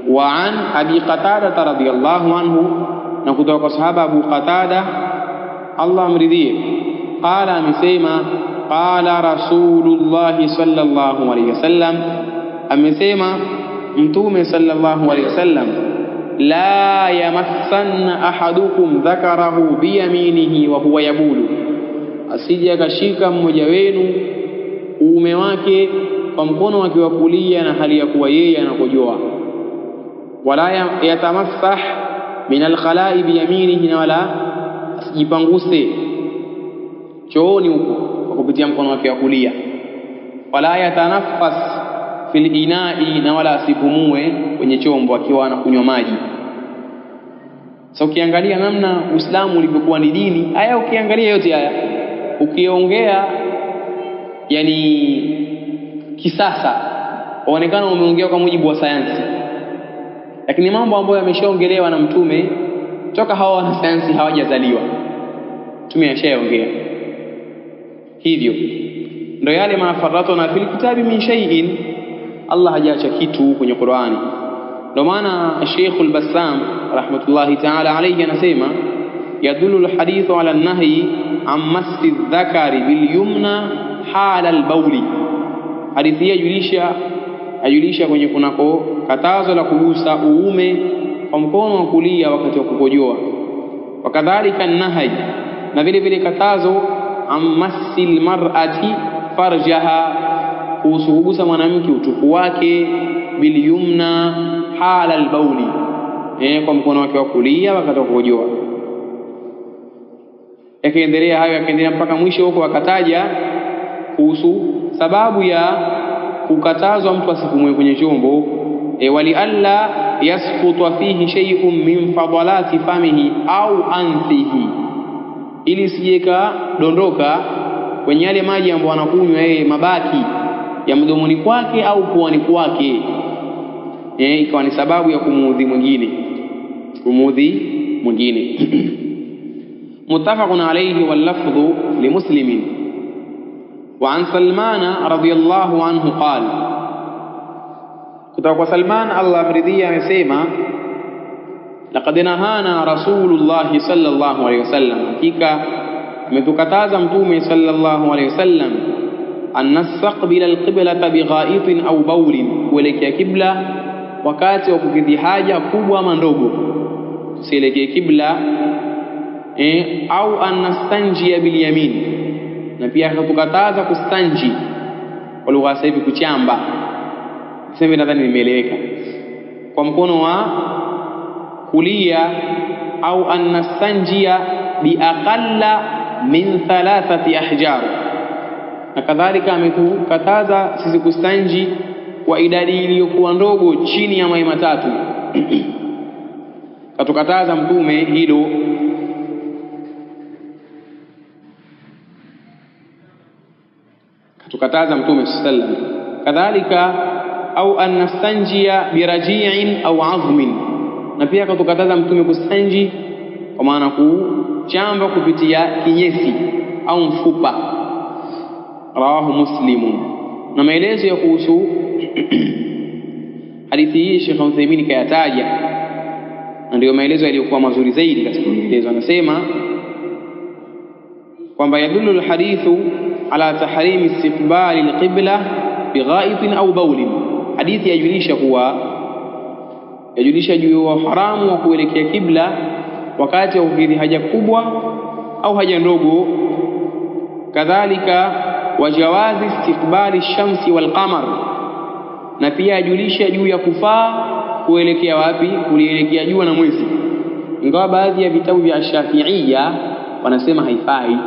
Wa an Abi Qatada radhiyallahu anhu, na kutoka kwa sahaba Abu Qatada Allah amridhie, qala, amesema, qala Rasulullah sallallahu alayhi wasallam, amesema Mtume sallallahu alayhi wasallam, la yamassanna ahadukum dhakarahu biyaminihi wa huwa yabulu, asije akashika mmoja wenu uume wake kwa mkono wake wa kulia na hali ya kuwa yeye anakojoa. Wala yatamassah min alkhala'i biyaminihi, na wala asijipanguse chooni huko kwa kupitia mkono wake wa kulia. Wala yatanaffas fil ina'i, na wala asipumue kwenye chombo akiwa anakunywa maji. Sasa ukiangalia namna Uislamu ulivyokuwa ni dini, haya ukiangalia yote haya ukiongea yani kisasa waonekana umeongea kwa mujibu wa sayansi, lakini mambo ambayo yameshaongelewa na Mtume toka hawa wana sayansi hawajazaliwa, Mtume ashaongea. Hivyo ndio yale mafaratuna fil kitabi min shay'in, Allah hajaacha kitu kwenye Qur'ani. Ndio maana Sheikh al-Bassam rahmatullahi ta'ala alayhi anasema, yadullu al-hadithu ala an-nahyi an massi adh-dhakari bil yumna hala al-bawli. Hadithi ajulisha kwenye kunako katazo la kugusa uume kwa mkono wa kulia wakati wa kukojoa. Wakadhalika an-nahyi, na vile vile katazo an massi al-mar'ati farjaha, kuhusu kugusa mwanamke utupu wake bil yumna hala al-bawli, kwa mkono wake wa kulia wakati wa kukojoa. Yakaendelea hayo, yakaendelea mpaka mwisho huko akataja kuhusu sababu ya kukatazwa mtu asipumue kwenye chombo, wali alla yasqutu fihi shay'un min fadalati famihi au anfihi, ili sijeka dondoka kwenye yale maji ambayo anakunywa yeye, mabaki ya mdomoni kwake au puani kwake, ikawa ni sababu ya kumuudhi mwingine. Muttafaqun alayhi wal lafdhu li Muslimin. Wa an Salman radhiyallahu anhu qala, kutoka kwa Salman Allah amridhia amesema, laqad nahana Rasulullah sallallahu alayhi wasallam, hakika ametukataza Mtume sallallahu alayhi wasallam, an nastaqbila alqiblata bighaitin au bawlin, kuelekea kibla wakati wa kukidhi haja kubwa ama ndogo, tusielekee kibla, au an nastanjia bil yamin, na pia akatukataza kustanji kwa lugha sasa hivi kuchamba. Sasa nadhani nimeeleweka, kwa mkono wa kulia, au an nastanjia bi aqalla min 3 ahjar, na kadhalika ametukataza sisi kustanji kwa idadi iliyokuwa ndogo chini ya mawe 3. Katukataza Mtume hilo. Katukataza Mtume sallallahu. Kadhalika au an nastanjia biraji'in au azmin, na pia katukataza Mtume kustanji kwa maana kuchamba kupitia kinyesi au mfupa. Rawahu Muslimun. Na maelezo ya kuhusu hadithi hii Sheikh Uthaymeen kayataja, na ndio maelezo yaliyokuwa mazuri zaidi katika maelezo. Anasema kwamba yadullu alhadithu ala tahrimi istiqbali alqibla bighaitin au bawlin, hadithi yajulisha juu ya haramu wa kuelekea kibla wakati wa kukidhi haja kubwa au haja ndogo. Kadhalika wajawazi istiqbali shamsi wal qamar, na pia yajulisha juu ya kufaa kuelekea wapi? Kuelekea jua na mwezi, ingawa baadhi ya vitabu vya Shafi'iyya wanasema haifai.